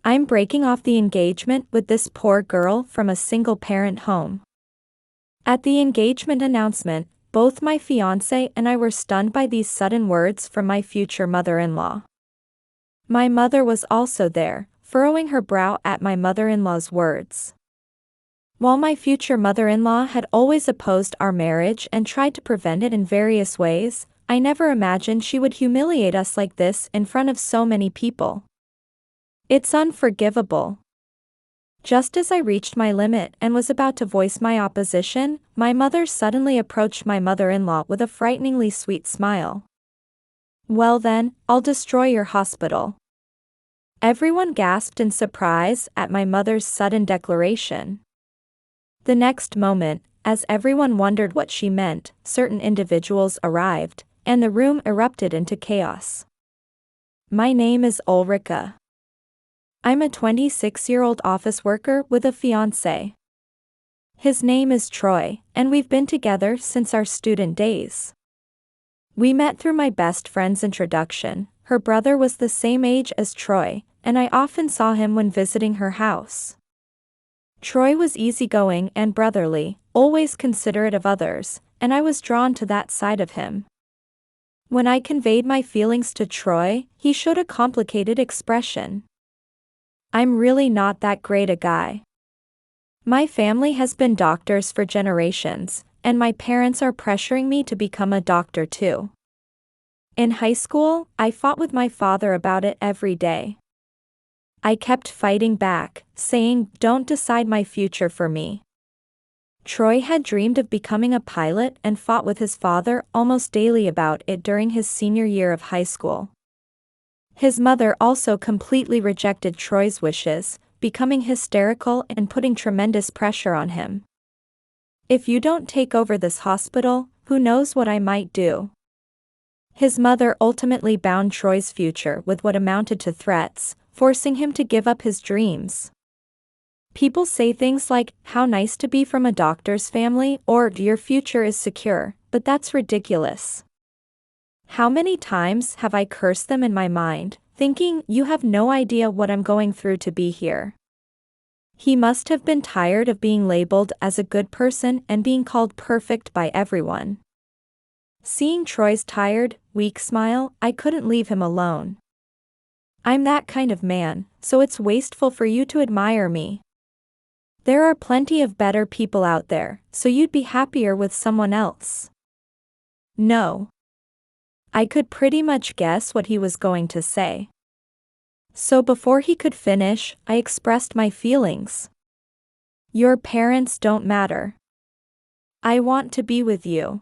I'm breaking off the engagement with this poor girl from a single-parent home. At the engagement announcement, both my fiancé and I were stunned by these sudden words from my future mother-in-law. My mother was also there, furrowing her brow at my mother-in-law's words. While my future mother-in-law had always opposed our marriage and tried to prevent it in various ways, I never imagined she would humiliate us like this in front of so many people. It's unforgivable. Just as I reached my limit and was about to voice my opposition, my mother suddenly approached my mother-in-law with a frighteningly sweet smile. "Well then, I'll destroy your hospital." Everyone gasped in surprise at my mother's sudden declaration. The next moment, as everyone wondered what she meant, certain individuals arrived, and the room erupted into chaos. My name is Ulrika. I'm a 26-year-old office worker with a fiancé. His name is Troy, and we've been together since our student days. We met through my best friend's introduction. Her brother was the same age as Troy, and I often saw him when visiting her house. Troy was easygoing and brotherly, always considerate of others, and I was drawn to that side of him. When I conveyed my feelings to Troy, he showed a complicated expression. "I'm really not that great a guy. My family has been doctors for generations, and my parents are pressuring me to become a doctor too. In high school, I fought with my father about it every day. I kept fighting back, saying, 'Don't decide my future for me.' Troy had dreamed of becoming a pilot and fought with his father almost daily about it during his senior year of high school. His mother also completely rejected Troy's wishes, becoming hysterical and putting tremendous pressure on him. 'If you don't take over this hospital, who knows what I might do?' His mother ultimately bound Troy's future with what amounted to threats, forcing him to give up his dreams. People say things like, 'How nice to be from a doctor's family,' or 'Your future is secure,' but that's ridiculous. How many times have I cursed them in my mind, thinking, 'You have no idea what I'm going through to be here.' He must have been tired of being labeled as a good person and being called perfect by everyone." Seeing Troy's tired, weak smile, I couldn't leave him alone. "I'm that kind of man, so it's wasteful for you to admire me. There are plenty of better people out there, so you'd be happier with someone else." "No." I could pretty much guess what he was going to say. So before he could finish, I expressed my feelings. "Your parents don't matter. I want to be with you."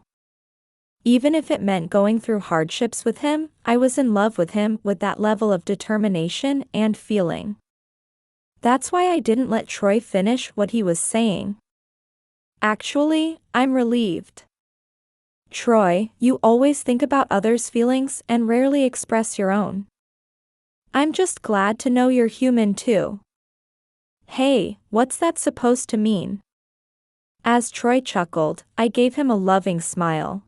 Even if it meant going through hardships with him, I was in love with him with that level of determination and feeling. That's why I didn't let Troy finish what he was saying. "Actually, I'm relieved. Troy, you always think about others' feelings and rarely express your own. I'm just glad to know you're human too." "Hey, what's that supposed to mean?" As Troy chuckled, I gave him a loving smile.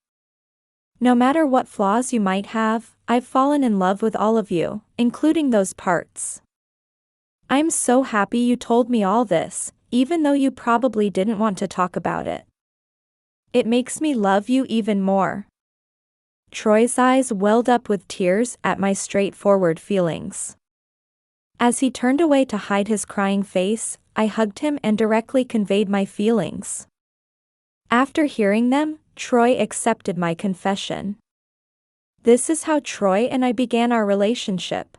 "No matter what flaws you might have, I've fallen in love with all of you, including those parts. I'm so happy you told me all this, even though you probably didn't want to talk about it. It makes me love you even more." Troy's eyes welled up with tears at my straightforward feelings. As he turned away to hide his crying face, I hugged him and directly conveyed my feelings. After hearing them, Troy accepted my confession. This is how Troy and I began our relationship.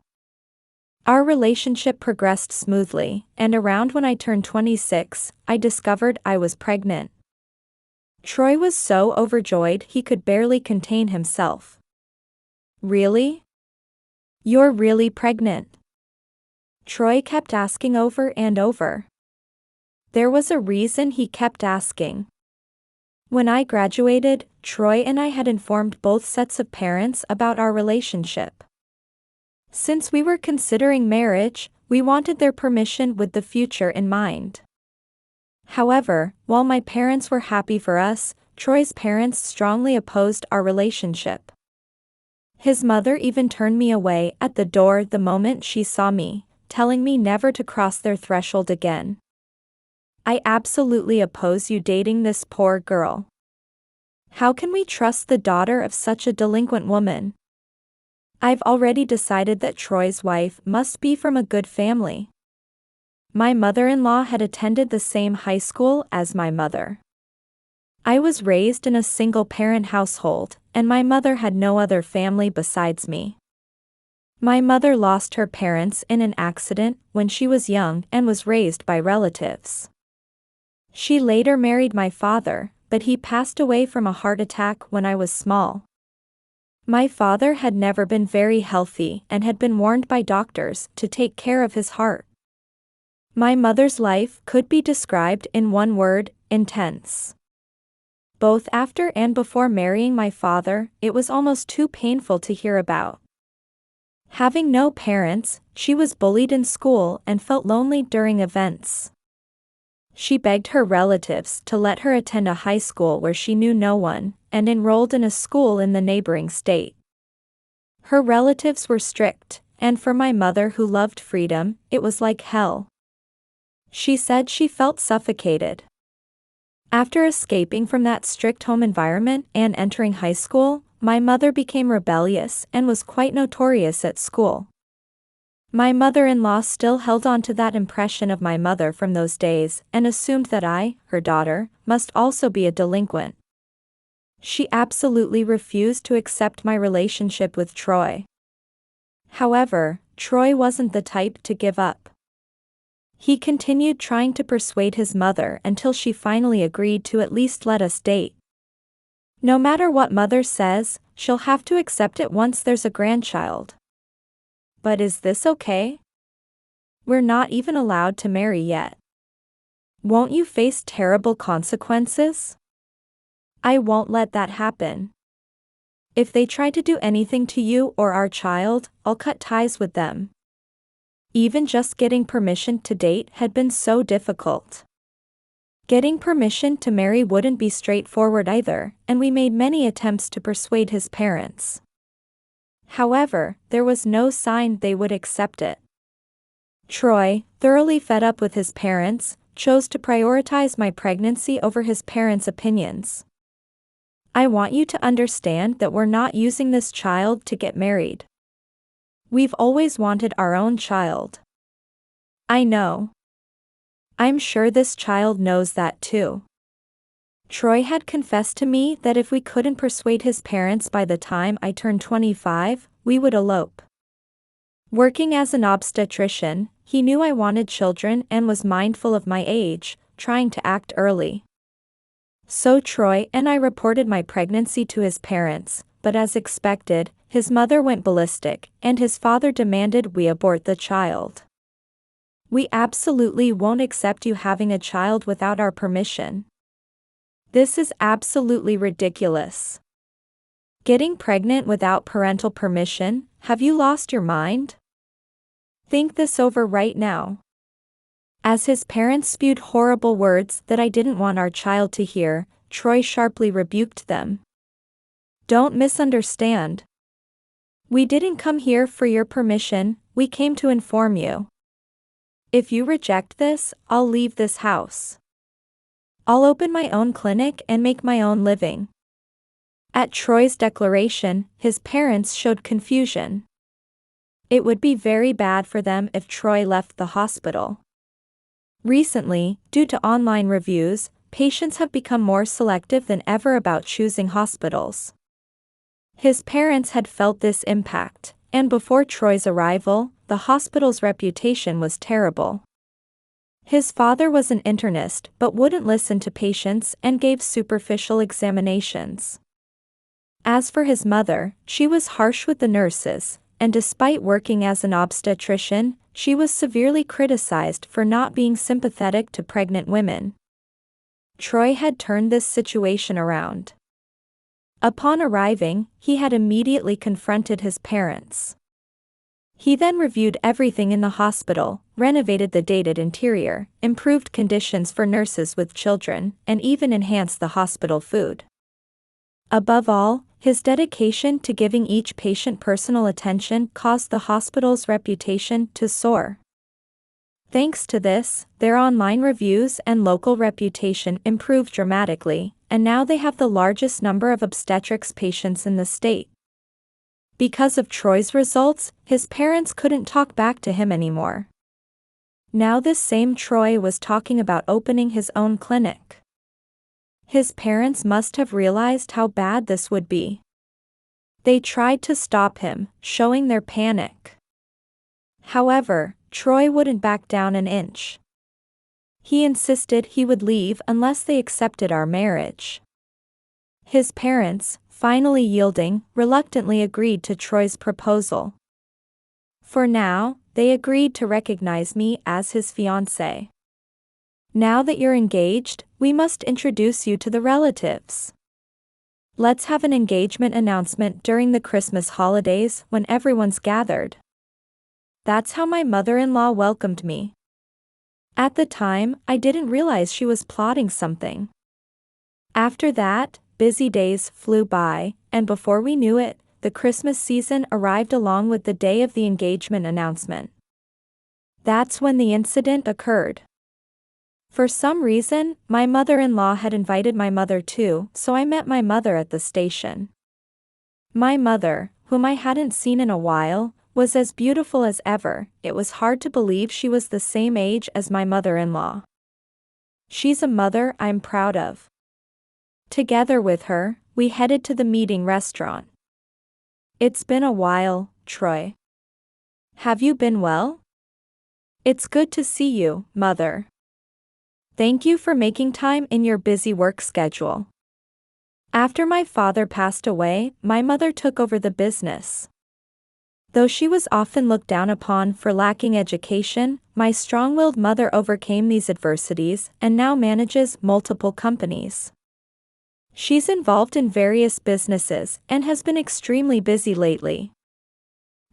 Our relationship progressed smoothly, and around when I turned 26, I discovered I was pregnant. Troy was so overjoyed he could barely contain himself. "Really? You're really pregnant?" Troy kept asking over and over. There was a reason he kept asking. When I graduated, Troy and I had informed both sets of parents about our relationship. Since we were considering marriage, we wanted their permission with the future in mind. However, while my parents were happy for us, Troy's parents strongly opposed our relationship. His mother even turned me away at the door the moment she saw me, telling me never to cross their threshold again. I absolutely oppose you dating this poor girl. How can we trust the daughter of such a delinquent woman? I've already decided that Troy's wife must be from a good family. My mother-in-law had attended the same high school as my mother. I was raised in a single-parent household, and my mother had no other family besides me. My mother lost her parents in an accident when she was young and was raised by relatives. She later married my father, but he passed away from a heart attack when I was small. My father had never been very healthy and had been warned by doctors to take care of his heart. My mother's life could be described in one word: intense. Both after and before marrying my father, it was almost too painful to hear about. Having no parents, she was bullied in school and felt lonely during events. She begged her relatives to let her attend a high school where she knew no one, and enrolled in a school in the neighboring state. Her relatives were strict, and for my mother who loved freedom, it was like hell. She said she felt suffocated. After escaping from that strict home environment and entering high school, my mother became rebellious and was quite notorious at school. My mother-in-law still held on to that impression of my mother from those days and assumed that I, her daughter, must also be a delinquent. She absolutely refused to accept my relationship with Troy. However, Troy wasn't the type to give up. He continued trying to persuade his mother until she finally agreed to at least let us date. No matter what mother says, she'll have to accept it once there's a grandchild. But is this okay? We're not even allowed to marry yet. Won't you face terrible consequences? I won't let that happen. If they try to do anything to you or our child, I'll cut ties with them. Even just getting permission to date had been so difficult. Getting permission to marry wouldn't be straightforward either, and we made many attempts to persuade his parents. However, there was no sign they would accept it. Troy, thoroughly fed up with his parents, chose to prioritize my pregnancy over his parents' opinions. I want you to understand that we're not using this child to get married. We've always wanted our own child. I know. I'm sure this child knows that too. Troy had confessed to me that if we couldn't persuade his parents by the time I turned 25, we would elope. Working as an obstetrician, he knew I wanted children and was mindful of my age, trying to act early. So Troy and I reported my pregnancy to his parents, but as expected, his mother went ballistic, and his father demanded we abort the child. We absolutely won't accept you having a child without our permission. This is absolutely ridiculous. Getting pregnant without parental permission, have you lost your mind? Think this over right now. As his parents spewed horrible words that I didn't want our child to hear, Troy sharply rebuked them. Don't misunderstand. We didn't come here for your permission, we came to inform you. If you reject this, I'll leave this house. I'll open my own clinic and make my own living. At Troy's declaration, his parents showed confusion. It would be very bad for them if Troy left the hospital. Recently, due to online reviews, patients have become more selective than ever about choosing hospitals. His parents had felt this impact, and before Troy's arrival, the hospital's reputation was terrible. His father was an internist but wouldn't listen to patients and gave superficial examinations. As for his mother, she was harsh with the nurses, and despite working as an obstetrician, she was severely criticized for not being sympathetic to pregnant women. Troy had turned this situation around. Upon arriving, he had immediately confronted his parents. He then reviewed everything in the hospital, renovated the dated interior, improved conditions for nurses with children, and even enhanced the hospital food. Above all, his dedication to giving each patient personal attention caused the hospital's reputation to soar. Thanks to this, their online reviews and local reputation improved dramatically, and now they have the largest number of obstetrics patients in the state. Because of Troy's results, his parents couldn't talk back to him anymore. Now this same Troy was talking about opening his own clinic. His parents must have realized how bad this would be. They tried to stop him, showing their panic. However, Troy wouldn't back down an inch. He insisted he would leave unless they accepted our marriage. His parents, finally yielding, reluctantly agreed to Troy's proposal. For now, they agreed to recognize me as his fiancé. Now that you're engaged, we must introduce you to the relatives. Let's have an engagement announcement during the Christmas holidays when everyone's gathered. That's how my mother-in-law welcomed me. At the time, I didn't realize she was plotting something. After that, busy days flew by, and before we knew it, the Christmas season arrived along with the day of the engagement announcement. That's when the incident occurred. For some reason, my mother-in-law had invited my mother too, so I met my mother at the station. My mother, whom I hadn't seen in a while, was as beautiful as ever. It was hard to believe she was the same age as my mother-in-law. She's a mother I'm proud of. Together with her, we headed to the meeting restaurant. It's been a while, Troy. Have you been well? It's good to see you, Mother. Thank you for making time in your busy work schedule. After my father passed away, my mother took over the business. Though she was often looked down upon for lacking education, my strong-willed mother overcame these adversities and now manages multiple companies. She's involved in various businesses and has been extremely busy lately.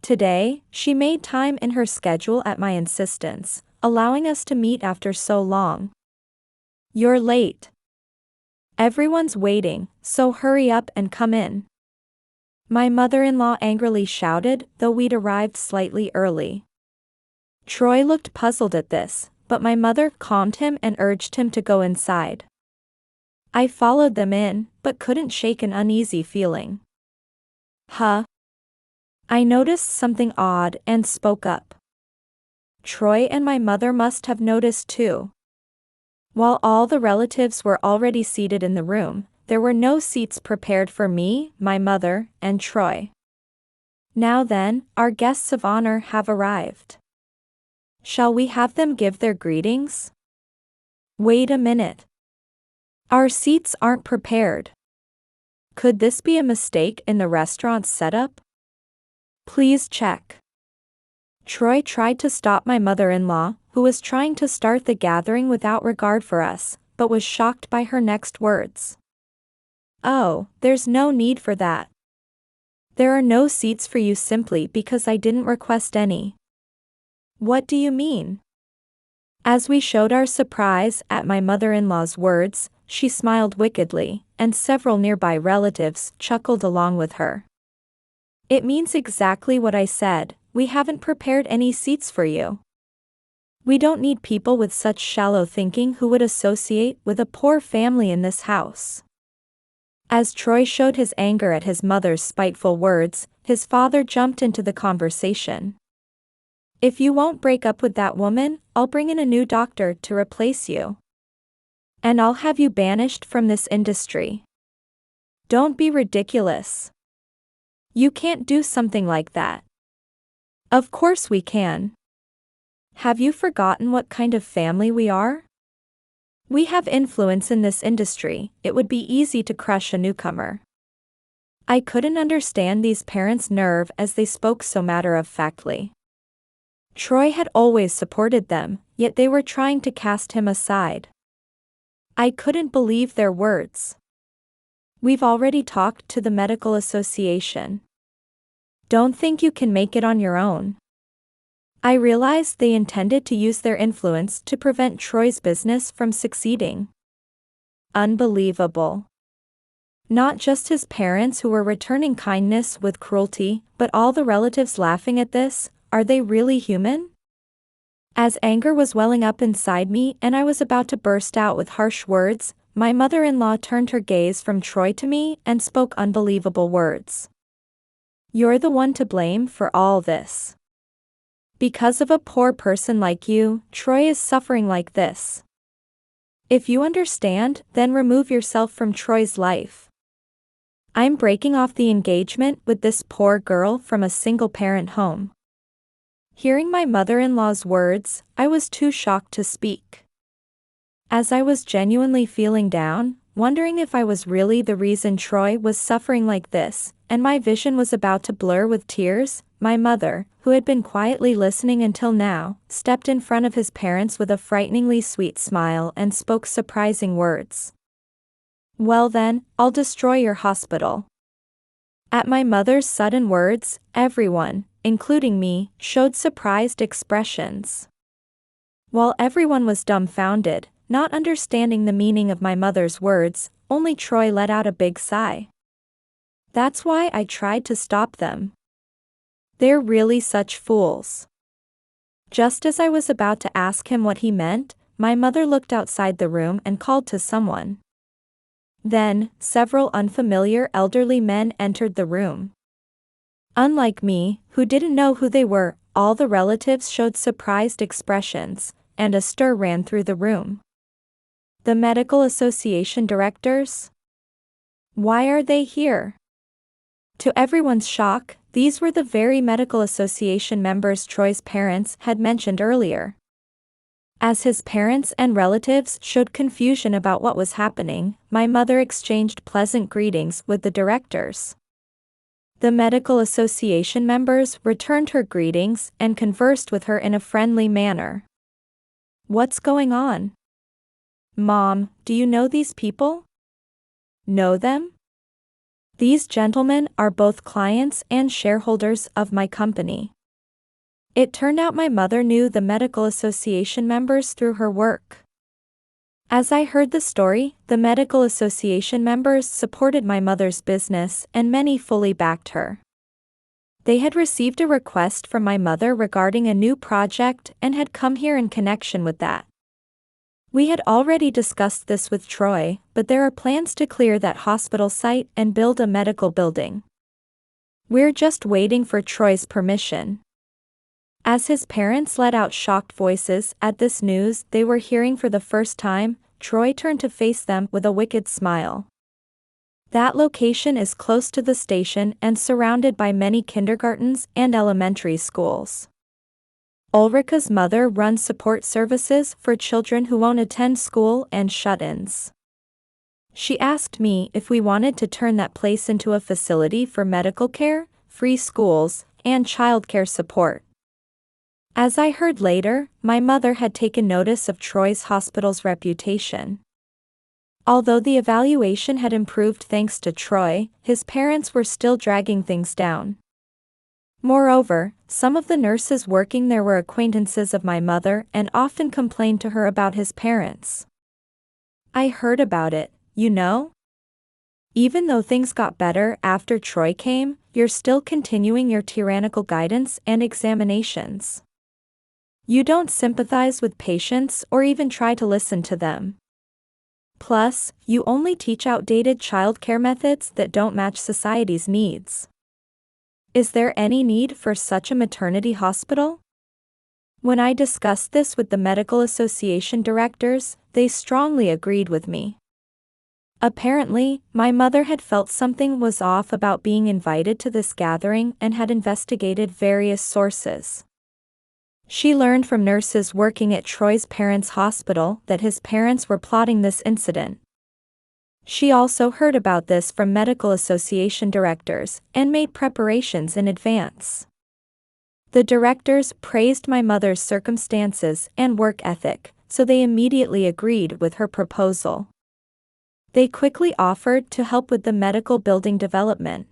Today, she made time in her schedule at my insistence, allowing us to meet after so long. You're late. Everyone's waiting, so hurry up and come in. My mother-in-law angrily shouted, though we'd arrived slightly early. Troy looked puzzled at this, but my mother calmed him and urged him to go inside. I followed them in, but couldn't shake an uneasy feeling. I noticed something odd and spoke up. Troy and my mother must have noticed too. While all the relatives were already seated in the room, there were no seats prepared for me, my mother, and Troy. Now then, our guests of honor have arrived. Shall we have them give their greetings? Wait a minute. Our seats aren't prepared. Could this be a mistake in the restaurant's setup? Please check. Troy tried to stop my mother-in-law, who was trying to start the gathering without regard for us, but was shocked by her next words. Oh, there's no need for that. There are no seats for you simply because I didn't request any. What do you mean? As we showed our surprise at my mother-in-law's words, she smiled wickedly, and several nearby relatives chuckled along with her. It means exactly what I said, we haven't prepared any seats for you. We don't need people with such shallow thinking who would associate with a poor family in this house. As Troy showed his anger at his mother's spiteful words, his father jumped into the conversation. If you won't break up with that woman, I'll bring in a new doctor to replace you. And I'll have you banished from this industry. Don't be ridiculous. You can't do something like that. Of course we can. Have you forgotten what kind of family we are? We have influence in this industry, it would be easy to crush a newcomer. I couldn't understand these parents' nerve as they spoke so matter-of-factly. Troy had always supported them, yet they were trying to cast him aside. I couldn't believe their words. We've already talked to the medical association. Don't think you can make it on your own. I realized they intended to use their influence to prevent Troy's business from succeeding. Unbelievable. Not just his parents who were returning kindness with cruelty, but all the relatives laughing at this. Are they really human? As anger was welling up inside me and I was about to burst out with harsh words, my mother-in-law turned her gaze from Troy to me and spoke unbelievable words. "You're the one to blame for all this. Because of a poor person like you, Troy is suffering like this. If you understand, then remove yourself from Troy's life. I'm breaking off the engagement with this poor girl from a single-parent home." Hearing my mother-in-law's words, I was too shocked to speak. As I was genuinely feeling down, wondering if I was really the reason Troy was suffering like this, and my vision was about to blur with tears, my mother, who had been quietly listening until now, stepped in front of his parents with a frighteningly sweet smile and spoke surprising words. "Well then, I'll destroy your hospital." At my mother's sudden words, everyone, including me, showed surprised expressions. While everyone was dumbfounded, not understanding the meaning of my mother's words, only Troy let out a big sigh. "That's why I tried to stop them. They're really such fools." Just as I was about to ask him what he meant, my mother looked outside the room and called to someone. Then, several unfamiliar elderly men entered the room. Unlike me, who didn't know who they were, all the relatives showed surprised expressions, and a stir ran through the room. The medical association directors? Why are they here? To everyone's shock, these were the very medical association members Troy's parents had mentioned earlier. As his parents and relatives showed confusion about what was happening, my mother exchanged pleasant greetings with the directors. The medical association members returned her greetings and conversed with her in a friendly manner. "What's going on? Mom, do you know these people? Know them? These gentlemen are both clients and shareholders of my company." It turned out my mother knew the medical association members through her work. As I heard the story, the medical association members supported my mother's business and many fully backed her. They had received a request from my mother regarding a new project and had come here in connection with that. We had already discussed this with Troy, but there are plans to clear that hospital site and build a medical building. We're just waiting for Troy's permission. As his parents let out shocked voices at this news they were hearing for the first time, Troy turned to face them with a wicked smile. "That location is close to the station and surrounded by many kindergartens and elementary schools. Ulrika's mother runs support services for children who won't attend school and shut-ins. She asked me if we wanted to turn that place into a facility for medical care, free schools, and childcare support." As I heard later, my mother had taken notice of Troy's hospital's reputation. Although the evaluation had improved thanks to Troy, his parents were still dragging things down. Moreover, some of the nurses working there were acquaintances of my mother and often complained to her about his parents. "I heard about it, you know? Even though things got better after Troy came, you're still continuing your tyrannical guidance and examinations. You don't sympathize with patients or even try to listen to them. Plus, you only teach outdated childcare methods that don't match society's needs. Is there any need for such a maternity hospital?" When I discussed this with the medical association directors, they strongly agreed with me. Apparently, my mother had felt something was off about being invited to this gathering and had investigated various sources. She learned from nurses working at Troy's parents' hospital that his parents were plotting this incident. She also heard about this from medical association directors and made preparations in advance. The directors praised my mother's circumstances and work ethic, so they immediately agreed with her proposal. They quickly offered to help with the medical building development.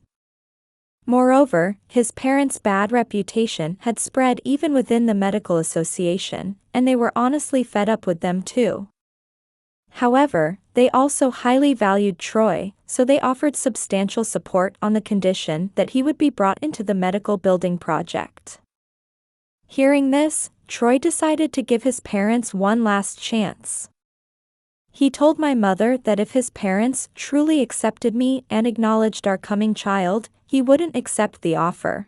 Moreover, his parents' bad reputation had spread even within the medical association, and they were honestly fed up with them too. However, they also highly valued Troy, so they offered substantial support on the condition that he would be brought into the medical building project. Hearing this, Troy decided to give his parents one last chance. He told my mother that if his parents truly accepted me and acknowledged our coming child, he wouldn't accept the offer.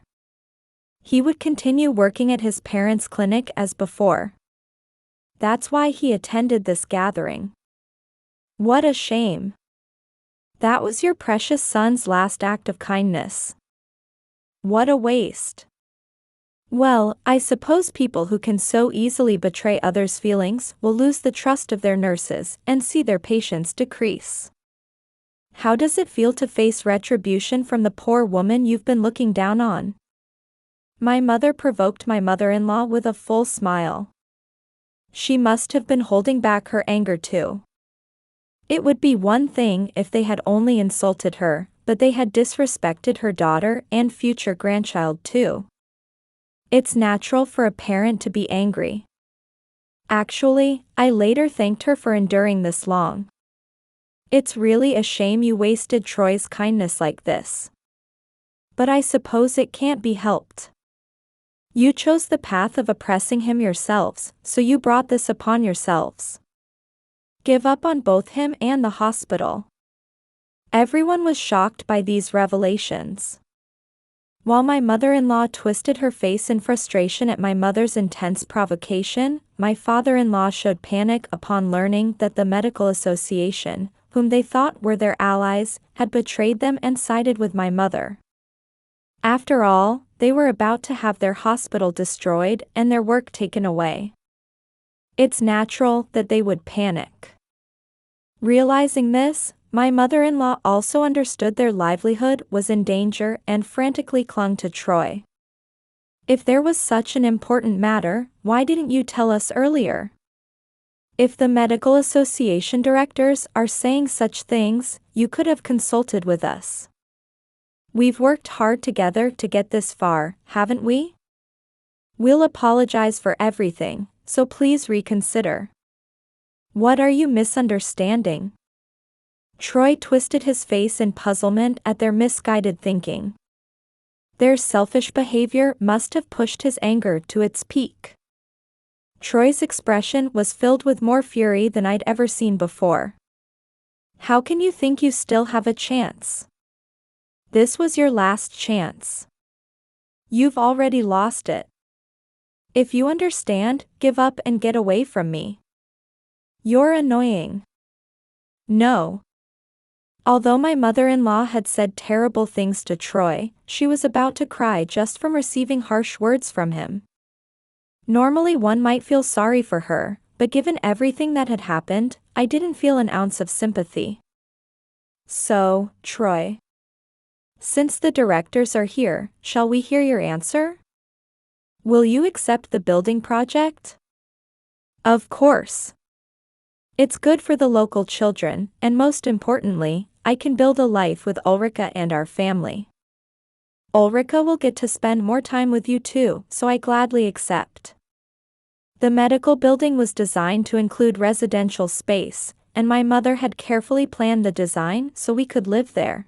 He would continue working at his parents' clinic as before. That's why he attended this gathering. What a shame. That was your precious son's last act of kindness. What a waste. Well, I suppose people who can so easily betray others' feelings will lose the trust of their nurses and see their patients decrease. How does it feel to face retribution from the poor woman you've been looking down on? My mother provoked my mother-in-law with a full smile. She must have been holding back her anger too. It would be one thing if they had only insulted her, but they had disrespected her daughter and future grandchild too. It's natural for a parent to be angry. Actually, I later thanked her for enduring this long. It's really a shame you wasted Troy's kindness like this. But I suppose it can't be helped. You chose the path of oppressing him yourselves, so you brought this upon yourselves. Give up on both him and the hospital. Everyone was shocked by these revelations. While my mother-in-law twisted her face in frustration at my mother's intense provocation, my father-in-law showed panic upon learning that the medical association, whom they thought were their allies, had betrayed them and sided with my mother. After all, they were about to have their hospital destroyed and their work taken away. It's natural that they would panic. Realizing this, my mother-in-law also understood their livelihood was in danger and frantically clung to Troy. If there was such an important matter, why didn't you tell us earlier? If the medical association directors are saying such things, you could have consulted with us. We've worked hard together to get this far, haven't we? We'll apologize for everything, so please reconsider. What are you misunderstanding? Troy twisted his face in puzzlement at their misguided thinking. Their selfish behavior must have pushed his anger to its peak. Troy's expression was filled with more fury than I'd ever seen before. How can you think you still have a chance? This was your last chance. You've already lost it. If you understand, give up and get away from me. You're annoying. No. Although my mother-in-law had said terrible things to Troy, she was about to cry just from receiving harsh words from him. Normally one might feel sorry for her, but given everything that had happened, I didn't feel an ounce of sympathy. So, Troy. Since the directors are here, shall we hear your answer? Will you accept the building project? Of course. It's good for the local children, and most importantly, I can build a life with Ulrika and our family. Ulrika will get to spend more time with you too, so I gladly accept. The medical building was designed to include residential space, and my mother had carefully planned the design so we could live there.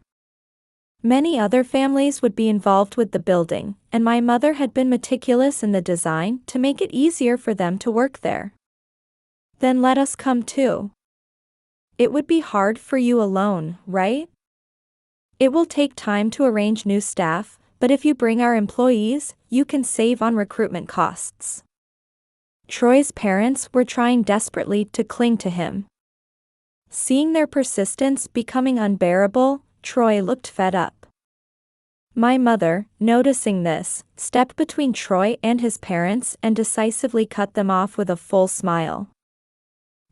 Many other families would be involved with the building, and my mother had been meticulous in the design to make it easier for them to work there. Then let us come too. It would be hard for you alone, right? It will take time to arrange new staff, but if you bring our employees, you can save on recruitment costs. Troy's parents were trying desperately to cling to him. Seeing their persistence becoming unbearable, Troy looked fed up. My mother, noticing this, stepped between Troy and his parents and decisively cut them off with a full smile.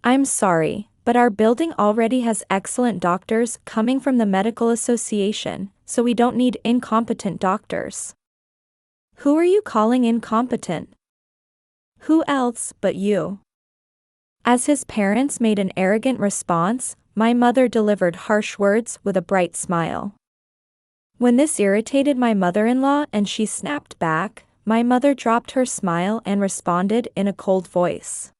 I'm sorry, but our building already has excellent doctors coming from the medical association, so we don't need incompetent doctors. Who are you calling incompetent? Who else but you? As his parents made an arrogant response, my mother delivered harsh words with a bright smile. When this irritated my mother-in-law and she snapped back, my mother dropped her smile and responded in a cold voice.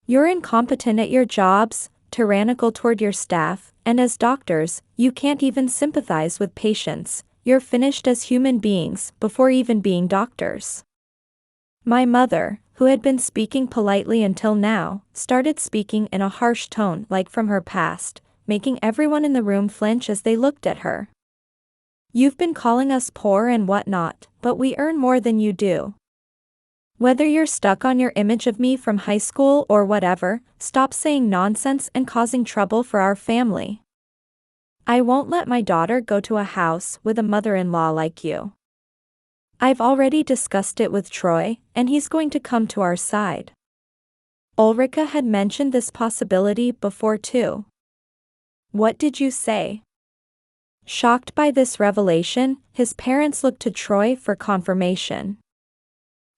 You're incompetent at your jobs, tyrannical toward your staff, and as doctors, you can't even sympathize with patients. You're finished as human beings before even being doctors. My mother, who had been speaking politely until now, started speaking in a harsh tone like from her past, making everyone in the room flinch as they looked at her. You've been calling us poor and whatnot, but we earn more than you do. Whether you're stuck on your image of me from high school or whatever, stop saying nonsense and causing trouble for our family. I won't let my daughter go to a house with a mother-in-law like you. I've already discussed it with Troy, and he's going to come to our side. Ulrika had mentioned this possibility before too. What did you say? Shocked by this revelation, his parents looked to Troy for confirmation.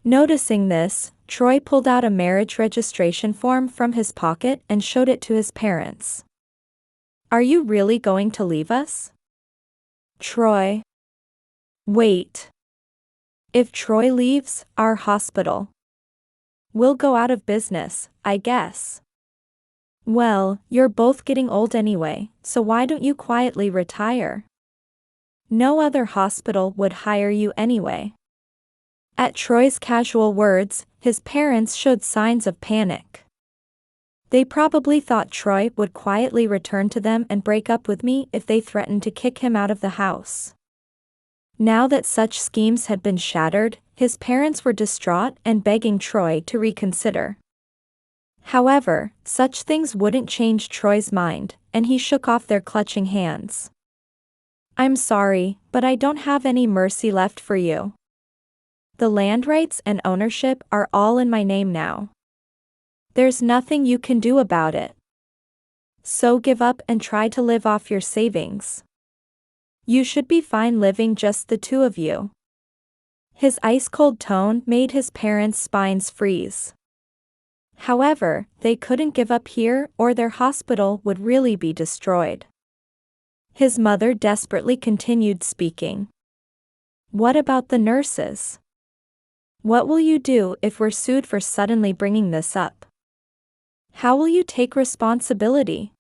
Noticing this, Troy pulled out a marriage registration form from his pocket and showed it to his parents. Are you really going to leave us? Troy. Wait. If Troy leaves, our hospital will go out of business, I guess. Well, you're both getting old anyway, so why don't you quietly retire? No other hospital would hire you anyway. At Troy's casual words, his parents showed signs of panic. They probably thought Troy would quietly return to them and break up with me if they threatened to kick him out of the house. Now that such schemes had been shattered, his parents were distraught and begging Troy to reconsider. However, such things wouldn't change Troy's mind, and he shook off their clutching hands. I'm sorry, but I don't have any mercy left for you. The land rights and ownership are all in my name now. There's nothing you can do about it. So give up and try to live off your savings. You should be fine living just the two of you. His ice-cold tone made his parents' spines freeze. However, they couldn't give up here or their hospital would really be destroyed. His mother desperately continued speaking. What about the nurses? What will you do if we're sued for suddenly bringing this up? How will you take responsibility?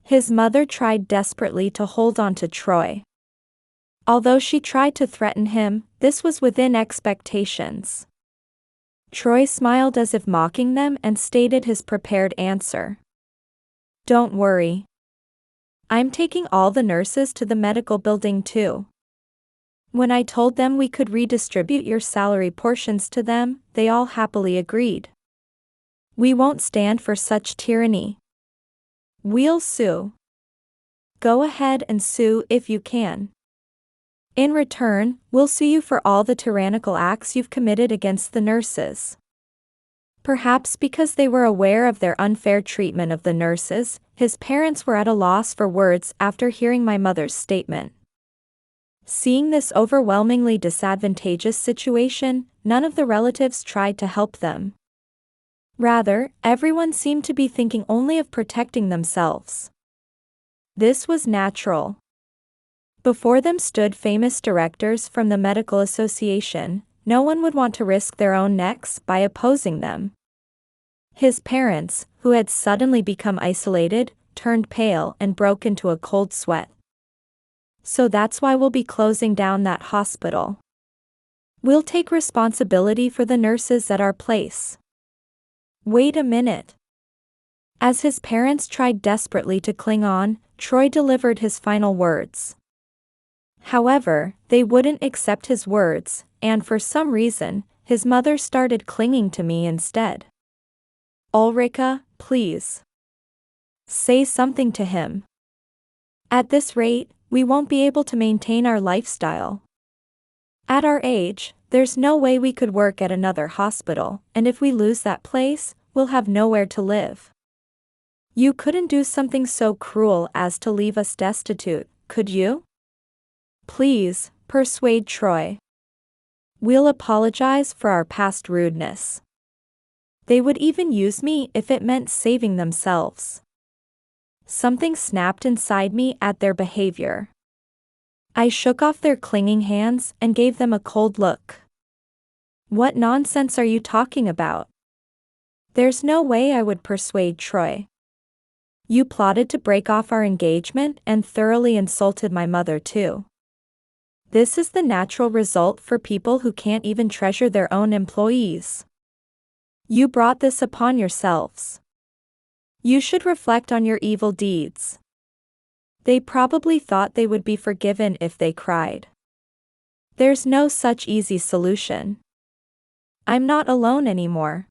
His mother tried desperately to hold on to Troy. Although she tried to threaten him, this was within expectations. Troy smiled as if mocking them and stated his prepared answer. Don't worry. I'm taking all the nurses to the medical building too. When I told them we could redistribute your salary portions to them, they all happily agreed. We won't stand for such tyranny. We'll sue. Go ahead and sue if you can. In return, we'll sue you for all the tyrannical acts you've committed against the nurses. Perhaps because they were aware of their unfair treatment of the nurses, his parents were at a loss for words after hearing my mother's statement. Seeing this overwhelmingly disadvantageous situation, none of the relatives tried to help them. Rather, everyone seemed to be thinking only of protecting themselves. This was natural. Before them stood famous directors from the medical association. No one would want to risk their own necks by opposing them. His parents, who had suddenly become isolated, turned pale and broke into a cold sweat. So that's why we'll be closing down that hospital. We'll take responsibility for the nurses at our place. Wait a minute. As his parents tried desperately to cling on, Troy delivered his final words. However, they wouldn't accept his words, and for some reason, his mother started clinging to me instead. Ulrika, please. Say something to him. At this rate, we won't be able to maintain our lifestyle. At our age, there's no way we could work at another hospital, and if we lose that place, we'll have nowhere to live. You couldn't do something so cruel as to leave us destitute, could you? Please, persuade Troy. We'll apologize for our past rudeness. They would even use me if it meant saving themselves. Something snapped inside me at their behavior. I shook off their clinging hands and gave them a cold look. What nonsense are you talking about? There's no way I would persuade Troy. You plotted to break off our engagement and thoroughly insulted my mother too. This is the natural result for people who can't even treasure their own employees. You brought this upon yourselves. You should reflect on your evil deeds. They probably thought they would be forgiven if they cried. There's no such easy solution. I'm not alone anymore.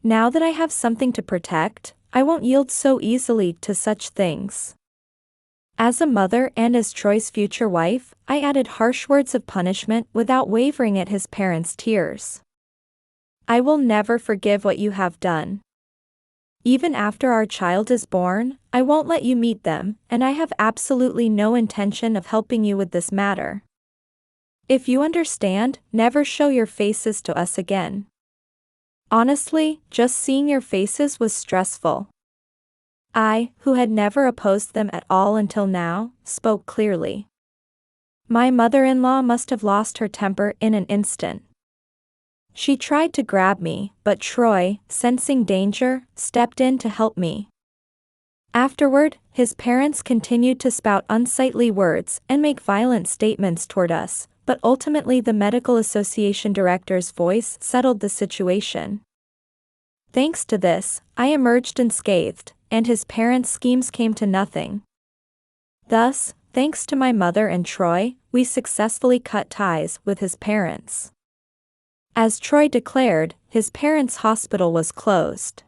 Now that I have something to protect, I won't yield so easily to such things. As a mother and as Troy's future wife, I added harsh words of punishment without wavering at his parents' tears. I will never forgive what you have done. Even after our child is born, I won't let you meet them, and I have absolutely no intention of helping you with this matter. If you understand, never show your faces to us again. Honestly, just seeing your faces was stressful. I, who had never opposed them at all until now, spoke clearly. My mother-in-law must have lost her temper in an instant. She tried to grab me, but Troy, sensing danger, stepped in to help me. Afterward, his parents continued to spout unsightly words and make violent statements toward us, but ultimately the medical association director's voice settled the situation. Thanks to this, I emerged unscathed, and his parents' schemes came to nothing. Thus, thanks to my mother and Troy, we successfully cut ties with his parents. As Troy declared, his parents' hospital was closed.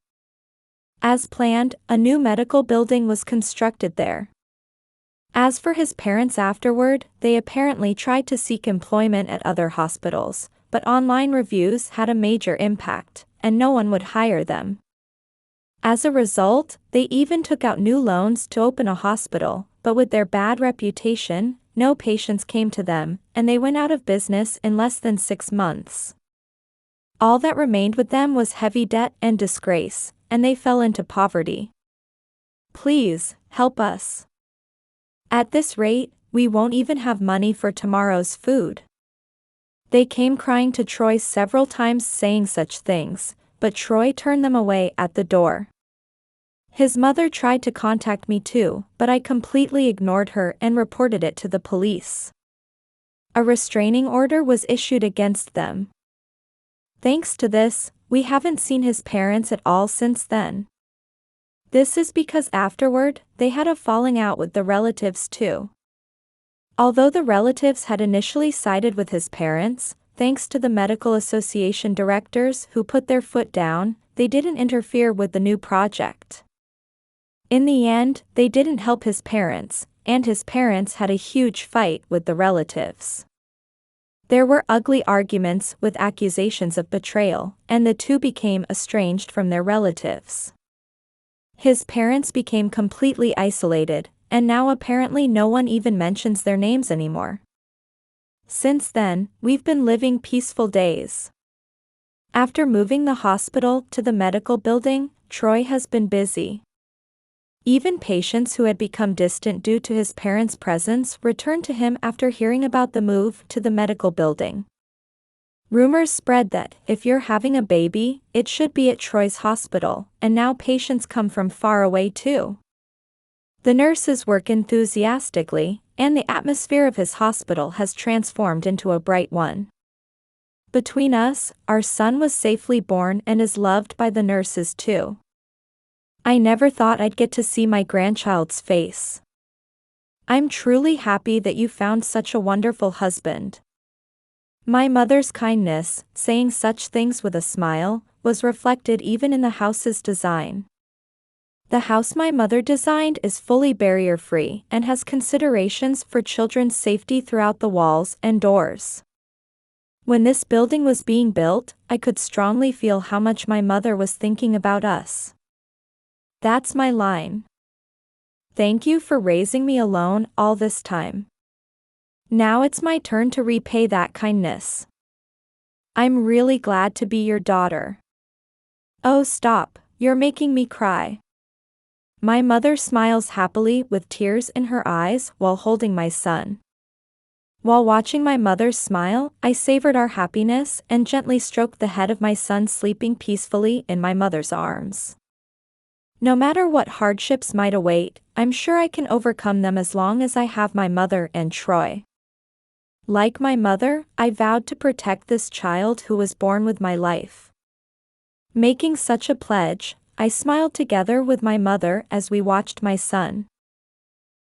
As planned, a new medical building was constructed there. As for his parents afterward, they apparently tried to seek employment at other hospitals, but online reviews had a major impact, and no one would hire them. As a result, they even took out new loans to open a hospital, but with their bad reputation, no patients came to them, and they went out of business in less than 6 months. All that remained with them was heavy debt and disgrace, and they fell into poverty. Please, help us. At this rate, we won't even have money for tomorrow's food. They came crying to Troy several times saying such things, but Troy turned them away at the door. His mother tried to contact me too, but I completely ignored her and reported it to the police. A restraining order was issued against them. Thanks to this, we haven't seen his parents at all since then. This is because afterward, they had a falling out with the relatives too. Although the relatives had initially sided with his parents, thanks to the medical association directors who put their foot down, they didn't interfere with the new project. In the end, they didn't help his parents, and his parents had a huge fight with the relatives. There were ugly arguments with accusations of betrayal, and the two became estranged from their relatives. His parents became completely isolated, and now apparently no one even mentions their names anymore. Since then, we've been living peaceful days. After moving the hospital to the medical building, Troy has been busy. Even patients who had become distant due to his parents' presence returned to him after hearing about the move to the medical building. Rumors spread that, if you're having a baby, it should be at Troy's hospital, and now patients come from far away too. The nurses work enthusiastically, and the atmosphere of his hospital has transformed into a bright one. Between us, our son was safely born and is loved by the nurses too. I never thought I'd get to see my grandchild's face. I'm truly happy that you found such a wonderful husband. My mother's kindness, saying such things with a smile, was reflected even in the house's design. The house my mother designed is fully barrier-free and has considerations for children's safety throughout the walls and doors. When this building was being built, I could strongly feel how much my mother was thinking about us. That's my line. Thank you for raising me alone all this time. Now it's my turn to repay that kindness. I'm really glad to be your daughter. Oh, stop, you're making me cry. My mother smiles happily with tears in her eyes while holding my son. While watching my mother's smile, I savored our happiness and gently stroked the head of my son sleeping peacefully in my mother's arms. No matter what hardships might await, I'm sure I can overcome them as long as I have my mother and Troy. Like my mother, I vowed to protect this child who was born with my life. Making such a pledge, I smiled together with my mother as we watched my son.